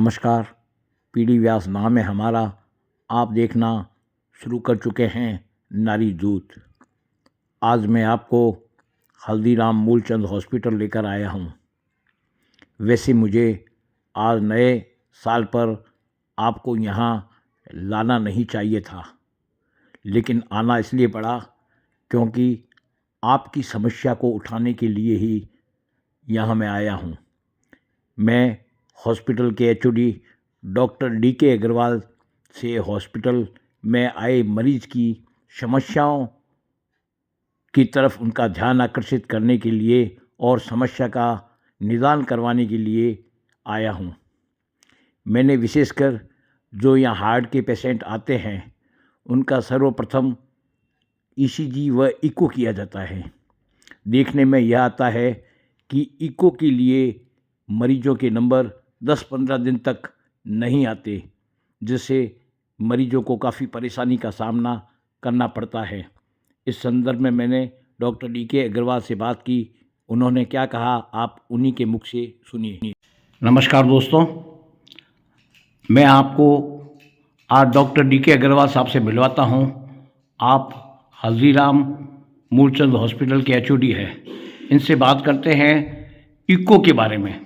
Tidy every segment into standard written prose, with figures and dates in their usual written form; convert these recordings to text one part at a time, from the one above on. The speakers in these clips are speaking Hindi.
नमस्कार। पीडी व्यास नाम है हमारा। आप देखना शुरू कर चुके हैं नारी दूत। आज मैं आपको हल्दीराम मूलचंद हॉस्पिटल लेकर आया हूँ। वैसे मुझे आज नए साल पर आपको यहाँ लाना नहीं चाहिए था, लेकिन आना इसलिए पड़ा क्योंकि आपकी समस्या को उठाने के लिए ही यहाँ मैं आया हूँ। मैं हॉस्पिटल के एचओडी डॉक्टर DK अग्रवाल से हॉस्पिटल में आए मरीज की समस्याओं की तरफ उनका ध्यान आकर्षित करने के लिए और समस्या का निदान करवाने के लिए आया हूँ। मैंने विशेषकर जो यहाँ हार्ट के पेशेंट आते हैं उनका सर्वप्रथम ECG व इको किया जाता है। देखने में यह आता है कि इको के लिए मरीजों के नंबर 10-15 दिन तक नहीं आते, जिससे मरीजों को काफ़ी परेशानी का सामना करना पड़ता है। इस संदर्भ में मैंने डॉक्टर DK अग्रवाल से बात की। उन्होंने क्या कहा आप उन्हीं के मुख से सुनिए। नमस्कार दोस्तों, मैं आपको आज डॉक्टर DK अग्रवाल साहब से मिलवाता हूं। आप हल्दीराम मूलचंद हॉस्पिटल के एचओडी हैं। इनसे बात करते हैं इको के बारे में।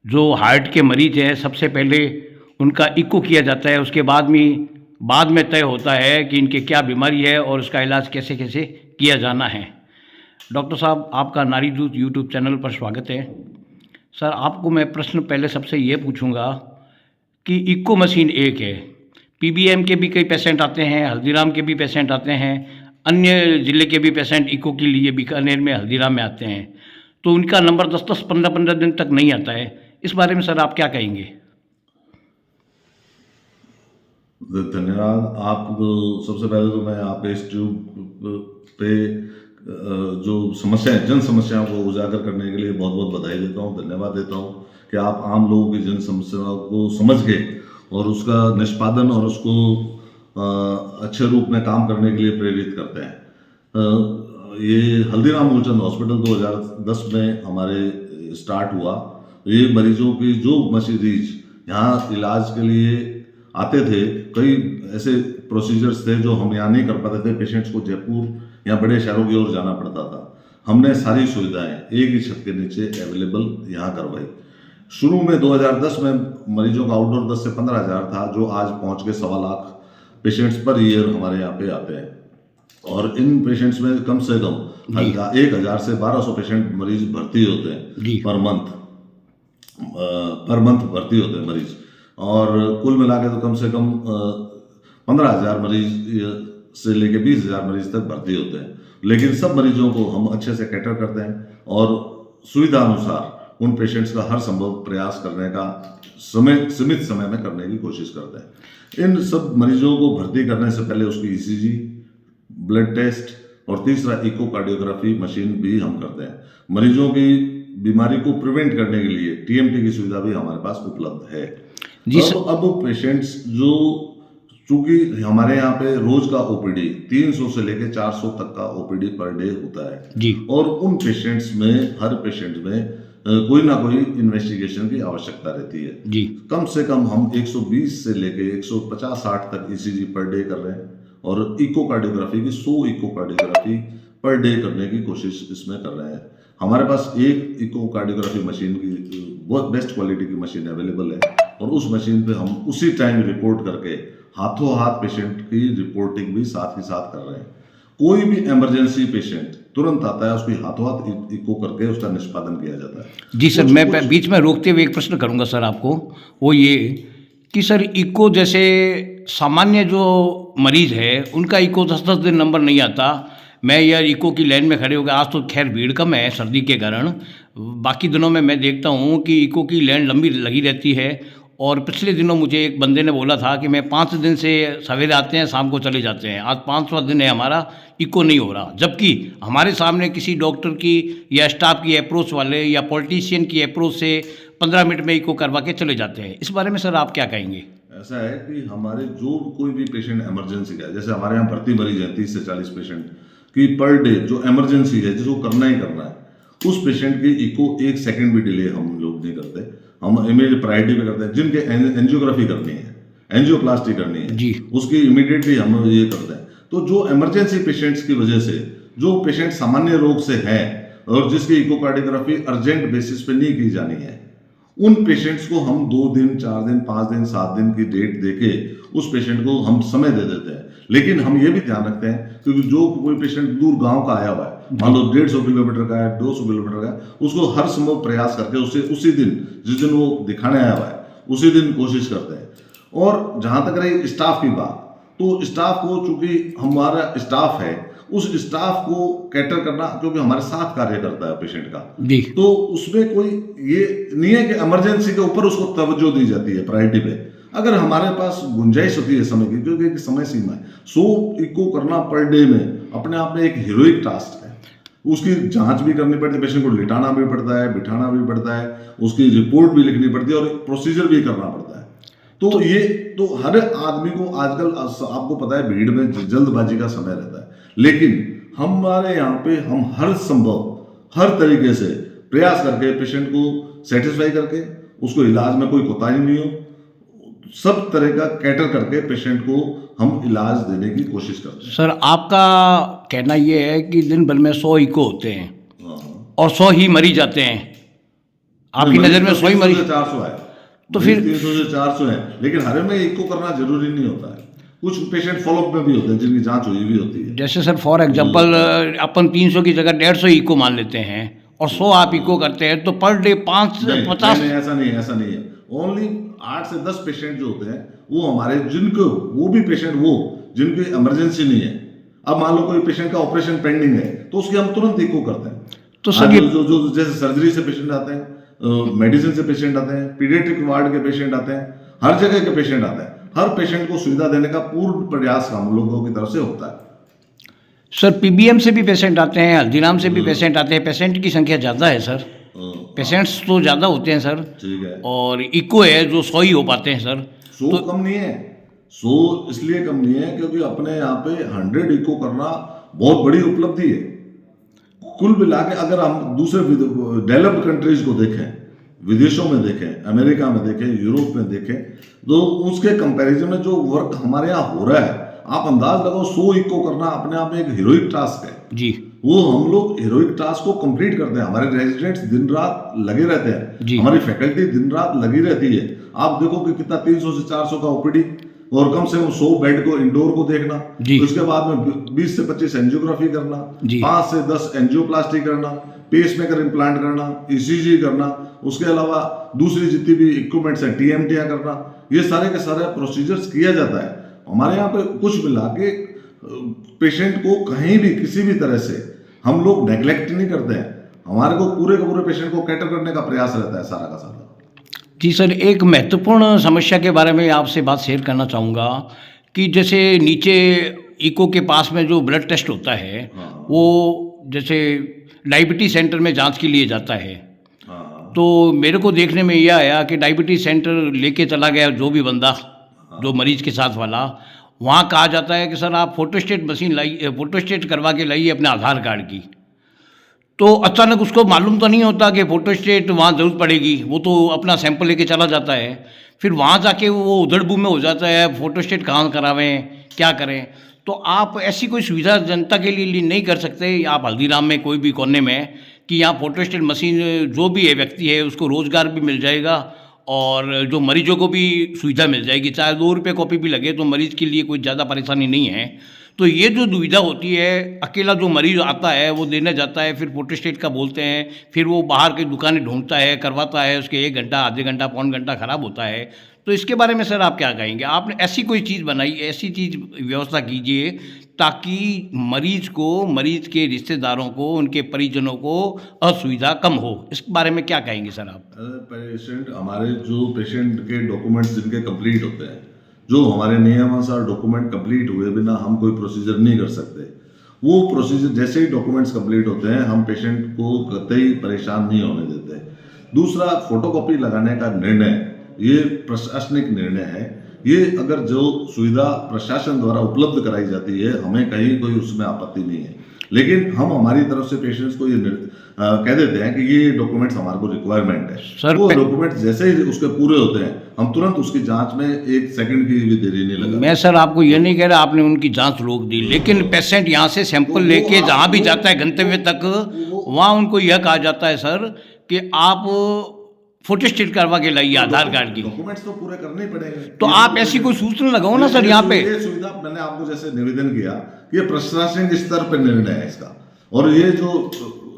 जो हार्ट के मरीज हैं सबसे पहले उनका इको किया जाता है, उसके बाद में तय होता है कि इनके क्या बीमारी है और उसका इलाज कैसे कैसे किया जाना है। डॉक्टर साहब, आपका नारी दूत यूट्यूब चैनल पर स्वागत है। सर, आपको मैं प्रश्न पहले सबसे ये पूछूंगा कि इको मशीन एक है, PBM के भी कई पेशेंट आते हैं, हल्दीराम के भी पेशेंट आते हैं, अन्य ज़िले के भी पेशेंट इको के लिए बीकानेर में हल्दीराम में आते हैं, तो उनका नंबर 10-10, 15-15 दिन तक नहीं आता है। इस बारे में सर आप क्या कहेंगे? धन्यवाद। आप सबसे पहले तो मैं आपके इस ट्यूब पे जो समस्याएं, जन समस्याओं को उजागर करने के लिए बहुत बहुत बधाई देता हूं, धन्यवाद देता हूं कि आप आम लोगों की जन समस्याओं को समझ के और उसका निष्पादन और उसको अच्छे रूप में काम करने के लिए प्रेरित करते हैं। ये हल्दीराम मूलचंद हॉस्पिटल 2010 में हमारे स्टार्ट हुआ। ये मरीजों की जो मरीज यहाँ इलाज के लिए आते थे, कई ऐसे प्रोसीजर्स थे जो हम यहाँ नहीं कर पाते थे। पेशेंट्स को जयपुर या बड़े शहरों की ओर जाना पड़ता था। हमने सारी सुविधाएं एक ही छत के नीचे अवेलेबल यहाँ करवाई। शुरू में 2010 में मरीजों का आउटडोर 10 से 15 हज़ार था, जो आज पहुँच के 1.25 लाख पेशेंट्स पर ईयर हमारे यहाँ पे आते हैं। और इन पेशेंट्स में कम से कम 1000 से 1200 पेशेंट मरीज भर्ती होते हैं पर मंथ भर्ती होते हैं मरीज। और कुल मिला के तो कम से कम 15,000 मरीज से लेके 20,000 मरीज तक भर्ती होते हैं। लेकिन सब मरीजों को हम अच्छे से कैटर करते हैं और सुविधा अनुसार उन पेशेंट्स का हर संभव प्रयास करने का सीमित समय में करने की कोशिश करते हैं। इन सब मरीजों को भर्ती करने से पहले उसकी ECG, ब्लड टेस्ट और तीसरा इकोकार्डियोग्राफी मशीन भी हम करते हैं। मरीजों की बीमारी को प्रिवेंट करने के लिए TMT की सुविधा भी हमारे पास उपलब्ध है जी। अब पेशेंट्स जो, चूंकि हमारे यहाँ पे रोज का OPD 300 से लेके 400 तक का OPD पर डे होता है जी। और उन पेशेंट्स में, हर पेशेंट में कोई ना कोई इन्वेस्टिगेशन की आवश्यकता रहती है जी। कम से कम हम 120 से लेके 150-60 तक ECG पर डे कर रहे हैं और इकोकार्डियोग्राफी की 100 इकोकार्डियोग्राफी पर डे करने की कोशिश इसमें कर रहे हैं। हमारे पास एक इकोकार्डियोग्राफी मशीन की बहुत बेस्ट क्वालिटी की मशीन अवेलेबल है और उस मशीन पे हम उसी टाइम रिपोर्ट करके हाथों हाथ पेशेंट की रिपोर्टिंग भी साथ ही साथ कर रहे हैं। कोई भी इमरजेंसी पेशेंट तुरंत आता है, उसकी हाथों हाथ इको करके उसका निष्पादन किया जाता है जी। सर, मैं बीच में रोकते हुए एक प्रश्न करूंगा सर आपको, वो ये कि सर इको जैसे सामान्य जो मरीज है उनका इको 10-10 दिन नंबर नहीं आता। मैं यार इको की लाइन में खड़े हो गए, आज तो खैर भीड़ कम है सर्दी के कारण, बाकी दिनों में मैं देखता हूँ कि इको की लाइन लंबी लगी रहती है। और पिछले दिनों मुझे एक बंदे ने बोला था कि मैं 5 दिन से सवेरे आते हैं, शाम को चले जाते हैं, आज 5वां दिन है हमारा इको नहीं हो रहा। जबकि हमारे सामने किसी डॉक्टर की या स्टाफ की अप्रोच वाले या पॉलिटिशियन की अप्रोच से 15 मिनट में इको करवा के चले जाते हैं। इस बारे में सर आप क्या कहेंगे? ऐसा है कि हमारे जो कोई भी पेशेंट इमरजेंसी का है, जैसे हमारे यहाँ भर्ती मरीज हैं 30 से 40 पेशेंट की पर डे, जो इमरजेंसी है जिसको करना ही करना है, उस पेशेंट की इको 1 सेकंड भी डिले हम लोग नहीं करते। हम इमीडिएट प्रायोरिटी पे करते हैं। जिनके एंजियोग्राफी करनी है, एंजियोप्लास्टी करनी है, जी। उसकी इमीडिएटली हम ये करते हैं। तो जो इमरजेंसी पेशेंट्स की वजह से, जो पेशेंट सामान्य रोग से है और जिसकी इकोकार्डियोग्राफी अर्जेंट बेसिस पे नहीं की जानी है, उन पेशेंट्स को हम 2 दिन, 4 दिन, 5 दिन, 7 दिन की डेट देके उस पेशेंट को हम समय दे देते हैं। लेकिन हम ये भी ध्यान रखते हैं क्योंकि जो कोई पेशेंट दूर गांव का आया हुआ है, मान लो 150 किलोमीटर का है, 200 किलोमीटर का है, उसको हर संभव प्रयास करके उसे उसी दिन, जिस दिन वो दिखाने आया हुआ है, उसी दिन कोशिश करते हैं। और जहां तक रही स्टाफ की बात, तो स्टाफ को, चूंकि हमारा स्टाफ है, उस स्टाफ को कैटर करना, क्योंकि हमारे साथ कार्य करता है पेशेंट का, तो उसमें कोई ये नहीं है कि इमरजेंसी के ऊपर उसको तवज्जो दी जाती है प्रायोरिटी पे। अगर हमारे पास गुंजाइश होती है समय की, क्योंकि एक समय सीमा है, 100 इको करना पर डे में अपने आप में एक हीरोइक टास्क है। उसकी जांच भी करनी पड़ती है, पेशेंट को लिटाना भी पड़ता है, बिठाना भी पड़ता है, उसकी रिपोर्ट भी लिखनी पड़ती है और प्रोसीजर भी करना पड़ता है। तो ये तो हर आदमी को आजकल, आपको पता है, भीड़ में जल्दबाजी का समय रहता है, लेकिन हमारे यहाँ पे हम हर संभव, हर तरीके से प्रयास करके पेशेंट को सेटिस्फाई करके, उसको इलाज में कोई कोताही नहीं हो, सब तरह का कैटर करके पेशेंट को हम इलाज देने की कोशिश करते हैं। सर, आपका कहना ये है कि दिन भर में 100 इको होते हैं और 100 ही मरीज आते हैं। आपकी नज़र में 100 ही मरीज, 400 है, तो फिर 300 से 400 है, लेकिन हर में इको करना जरूरी नहीं होता है। कुछ पेशेंट फॉलोअप में भी होते हैं जिनकी जांच हुई भी होती है। जैसे सर फॉर एग्जांपल अपन 300 की जगह 150 इको मान लेते हैं और 100 आप इको करते हैं, तो पर डे 5-50। नहीं, ऐसा नहीं है। ओनली 8 से 10 पेशेंट जो होते हैं वो हमारे, जिनको, वो भी पेशेंट वो जिनकी इमरजेंसी नहीं है। अब मान लो कोई पेशेंट का ऑपरेशन पेंडिंग है, तो उसकी हम तुरंत इको करते हैं। तो सर जो जैसे सर्जरी से पेशेंट आते हैं, मेडिसिन से पेशेंट आते हैं, पीडियाट्रिक वार्ड के पेशेंट आते हैं, हर जगह के पेशेंट आते हैं। हर पेशेंट को सुविधा देने का पूर्ण प्रयास हम लोगों की तरफ से होता है। सर पीबीएम से भी पेशेंट आते हैं, हल्दीराम से भी पेशेंट आते हैं। पेशेंट की संख्या ज़्यादा है सर, पेशेंट्स तो ज़्यादा होते हैं सर, ठीक है। और इको है जो 100 ही हो पाते हैं सर। 100 तो कम नहीं है, 100 इसलिए कम नहीं है क्योंकि अपने यहाँ पे 100 इको करना बहुत बड़ी उपलब्धि है। कुल मिला के अगर हम दूसरे डेवलप्ड कंट्रीज को देखें, विदेशों में देखें, अमेरिका में देखें, यूरोप में देखें, तो उसके कंपैरिजन में जो वर्क हमारे यहाँ हो रहा है, आप अंदाज लगाओ, 100 इको करना अपने आप में एक हीरोइक टास्क है जी। वो हम लोग हीरोइक टास्क को कंप्लीट करते हैं। हमारे रेजिडेंट्स दिन रात लगे रहते हैं, हमारी फैकल्टी दिन रात लगी रहती है। आप देखो कि कितना 300 से 400 का ओपीडी और कम से कम 100 बेड को इंडोर को देखना, उसके बाद में 20 से 25 एंजियोग्राफी करना, 5 से 10 एंजियोप्लास्टी करना, पेसमेकर इम्प्लांट करना, ईसीजी करना, उसके अलावा दूसरी जितनी भी इक्विपमेंट्स हैं, टीएमटीआर करना, ये सारे के सारे प्रोसीजर्स किया जाता है। हमारे यहाँ पे कुछ मिला के पेशेंट को कहीं भी किसी भी तरह से हम लोग नेग्लेक्ट नहीं करते हैं। हमारे को पूरे के पूरे पेशेंट को कैटर करने का प्रयास रहता है सारा का सारा। जी सर, एक महत्वपूर्ण समस्या के बारे में आपसे बात शेयर करना चाहूँगा कि जैसे नीचे इको के पास में जो ब्लड टेस्ट होता है, वो जैसे डायबिटीज सेंटर में जांच के लिए जाता है, तो मेरे को देखने में यह आया कि डायबिटीज सेंटर लेके चला गया जो भी बंदा, जो मरीज के साथ वाला, वहाँ कहा जाता है कि सर आप फोटोस्टेट मशीन लाइए, फोटोस्टेट करवा के लाइए अपने आधार कार्ड की। तो अचानक उसको मालूम तो नहीं होता कि फोटोस्टेट वहाँ ज़रूरत पड़ेगी, वो तो अपना सैंपल लेके चला जाता है, फिर वहाँ जाके वो उधड़-बुन में हो जाता है, फोटोस्टेट कहाँ करावें, क्या करें। तो आप ऐसी कोई सुविधा जनता के लिए नहीं कर सकते आप हल्दीराम में कोई भी कोने में, कि यहाँ फोटोस्टेट मशीन जो भी है व्यक्ति है उसको रोज़गार भी मिल जाएगा और जो मरीजों को भी सुविधा मिल जाएगी, चाहे 2 रुपये कॉपी भी लगे तो मरीज़ के लिए कोई ज़्यादा परेशानी नहीं है। तो ये जो दुविधा होती है, अकेला जो मरीज आता है वो देने जाता है, फिर फोटोस्टेट का बोलते हैं, फिर वो बाहर की दुकानें ढूंढता है, करवाता है, उसके 1 घंटा, आधे घंटा, पौन घंटा ख़राब होता है। तो इसके बारे में सर आप क्या कहेंगे? आपने ऐसी कोई चीज़ बनाई, ऐसी चीज़ व्यवस्था कीजिए ताकि मरीज को, मरीज के रिश्तेदारों को, उनके परिजनों को असुविधा कम हो। इस बारे में क्या कहेंगे सर आप? पेशेंट, हमारे जो पेशेंट के डॉक्यूमेंट्स जिनके कंप्लीट होते हैं, जो हमारे नियमानुसार डॉक्यूमेंट कंप्लीट हुए बिना हम कोई प्रोसीजर नहीं कर सकते। वो प्रोसीजर जैसे ही डॉक्यूमेंट्स कंप्लीट होते हैं, हम पेशेंट को कतई परेशान नहीं होने देते। दूसरा, फोटोकॉपी लगाने का निर्णय ये प्रशासनिक निर्णय है। ये अगर जो सुविधा प्रशासन द्वारा उपलब्ध कराई जाती है, हमें कहीं कोई उसमें आपत्ति नहीं है। लेकिन हम हमारी तरफ से पेशेंट्स को ये कह देते हैं कि ये डॉक्यूमेंट्स हमारे को रिक्वायरमेंट है सर, वो डॉक्यूमेंट्स जैसे ही उसके पूरे होते हैं हम तुरंत उसकी जांच में 1 सेकंड की भी देरी नहीं लगा। मैं सर आपको ये नहीं कह रहा आपने उनकी जांच रोक दी, लेकिन पेशेंट यहाँ से सैंपल लेके जहाँ भी जाता है गंतव्य तक, वहाँ उनको यह कहा जाता है सर कि आप फोटोस्टेट करवा के लाइए आधार कार्ड की। डॉक्यूमेंट्स तो पूरे करने ही पड़ेंगे। तो आप ऐसी कोई सूचना लगाओ ना सर यहाँ पे। ये सुविधा मैंने आपको जैसे निवेदन किया, ये प्रशासनिक स्तर पर निर्णय है इसका, और ये जो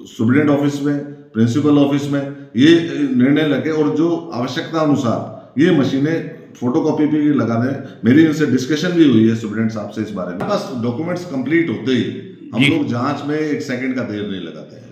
सुप्रीडेंट ऑफिस में, प्रिंसिपल ऑफिस में ये निर्णय लगे और जो आवश्यकता अनुसार ये मशीनें फोटोकॉपी भी लगा दें। मेरी इनसे डिस्कशन भी हुई है सुप्रीडेंट साहब से इस बारे में। बस डॉक्यूमेंट्स कंप्लीट होते ही हम लोग जांच में 1 सेकंड का देर नहीं लगाते हैं।